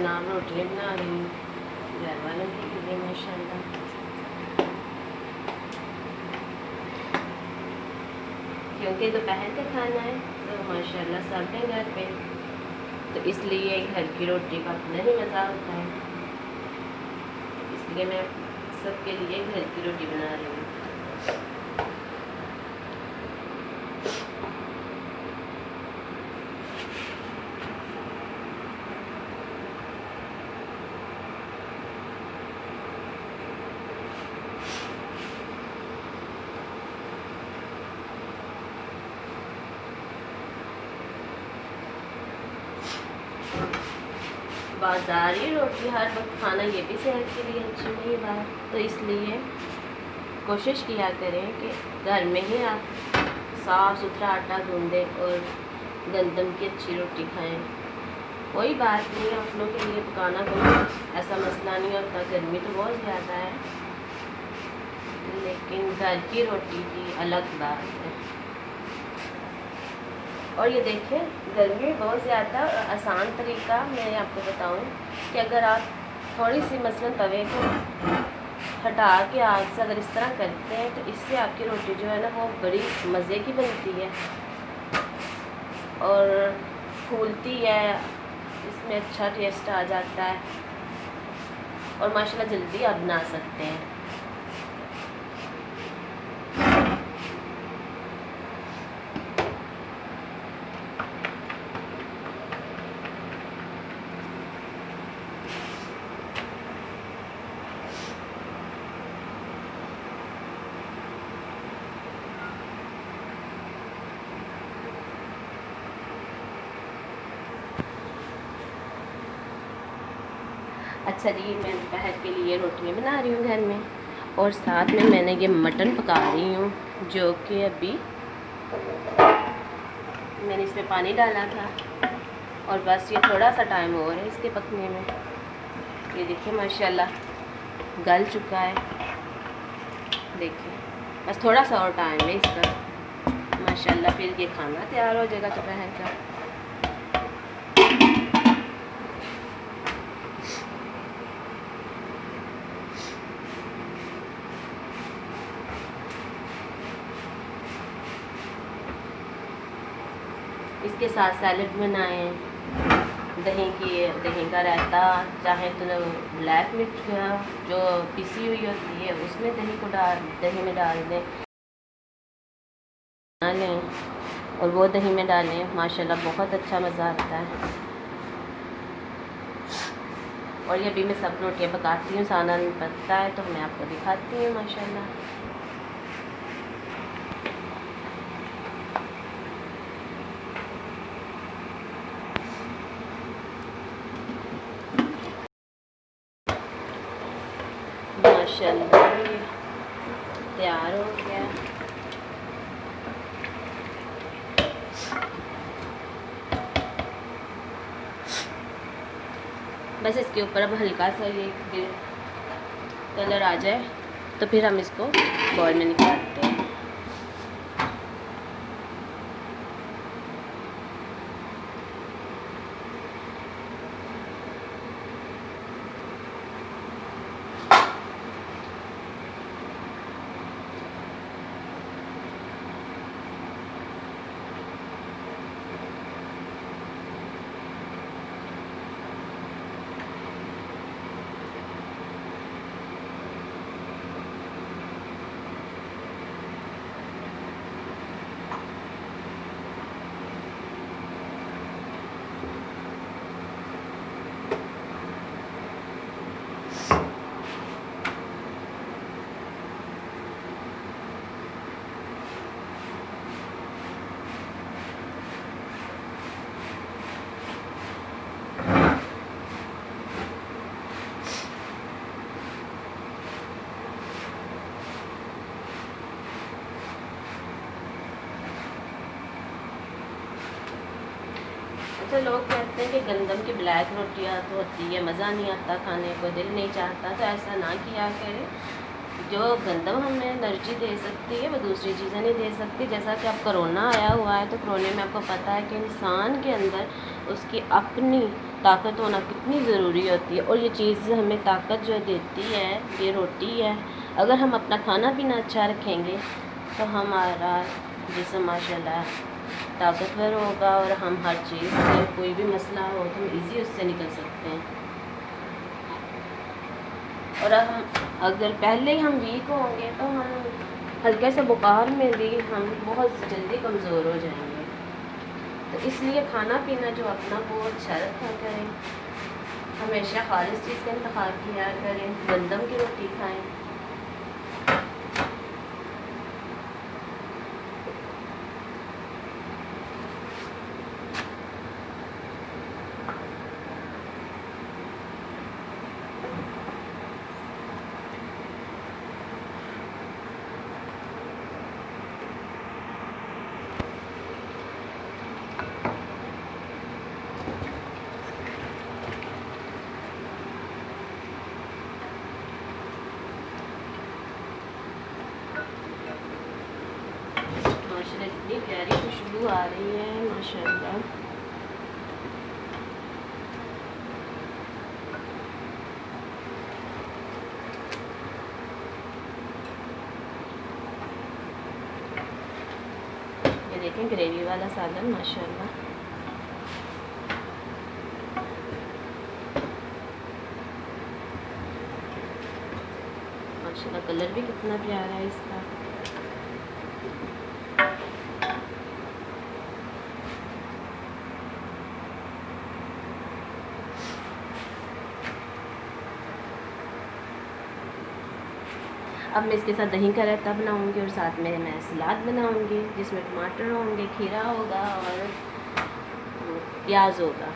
जनाब रोटियाँ बना रही हूँ घर वालों के लिए माशाल्लाह। क्योंकि दोपहर का खाना है तो माशाल्लाह सब हैं घर पे, तो इसलिए घर की रोटी का अपना ही मज़ा होता है। इसलिए मैं सबके लिए घर की रोटी बना रही हूँ। बाज़ारी रोटी हर वक्त खाना ये भी सेहत के लिए अच्छी नहीं बात, तो इसलिए कोशिश किया करें कि घर में ही आप साफ़ सुथरा आटा गूंदें और गंदम की अच्छी रोटी खाएं। कोई बात नहीं, आप लोगों के लिए पकाना कोई ऐसा मसला नहीं होता, गर्मी तो बहुत ज़्यादा है, लेकिन घर की रोटी की अलग बात है। और ये देखिए गर्मी बहुत ज़्यादा, और आसान तरीका मैं आपको बताऊं कि अगर आप थोड़ी सी मसलन तवे को हटा के आग से अगर इस तरह करते हैं तो इससे आपकी रोटी जो है ना वो बड़ी मज़े की बनती है और फूलती है, इसमें अच्छा टेस्ट आ जाता है और माशाल्लाह जल्दी आप बना सकते हैं। अच्छा जी, मैं दोपहर के लिए रोटियां बना रही हूँ घर में, और साथ में मैंने ये मटन पका रही हूँ, जो कि अभी मैंने इसमें पानी डाला था और बस ये थोड़ा सा टाइम और है इसके पकने में। ये देखिए माशाल्लाह गल चुका है, देखिए बस थोड़ा सा और टाइम है इसका, माशाल्लाह फिर ये खाना तैयार हो जाएगा दोपहर का। इसके साथ सैलड बनाएं, दही का रायता, चाहे तो ब्लैक मिर्च जो पिसी हुई होती है उसमें दही में डाल दें लें और वो दही में डालें, माशाल्लाह बहुत अच्छा मज़ा आता है। और ये अभी मैं सब रोटियाँ पकाती हूँ, साना नहीं पकता है तो मैं आपको दिखाती हूँ माशाल्लाह। माशाल्लाह तैयार हो गया। बस इसके ऊपर अब हल्का सा ये कलर आ जाए तो फिर हम इसको बॉल में निकालते हैं। तो लोग कहते हैं कि गंदम की ब्लैक रोटियां तो होती है, मज़ा नहीं आता खाने को, दिल नहीं चाहता, तो ऐसा ना किया करें। जो गंदम हमें एनर्जी दे सकती है वो दूसरी चीज़ें नहीं दे सकती। जैसा कि अब कोरोना आया हुआ है तो कोरोना में आपको पता है कि इंसान के अंदर उसकी अपनी ताकत होना कितनी ज़रूरी होती है। और ये चीज़ हमें ताकत जो देती है ये रोटी है। अगर हम अपना खाना पीना अच्छा रखेंगे तो हमारा जिस्म माशाल्लाह ताकतवर होगा और हम हर चीज़ से कोई भी मसला हो तो हम ईज़ी उससे निकल सकते हैं। और अगर पहले ही हम वीक होंगे तो हम हल्के से बुखार में भी हम बहुत जल्दी कमज़ोर हो जाएंगे। तो इसलिए खाना पीना जो अपना वो अच्छा रखा करें, हमेशा खालिस चीज़ का इंतखाब किया करें, गंदम की रोटी खाएं। माशाल्लाह इतनी प्यारी खुशबू आ रही है माशाल्लाह। ये देखें ग्रेवी वाला सालन माशाल्लाह। माशाल्लाह कलर भी कितना प्यारा है इसका। अब मैं इसके साथ दही का रायता बनाऊंगी और साथ में मैं सलाद बनाऊंगी जिसमें टमाटर होंगे, खीरा होगा और प्याज होगा।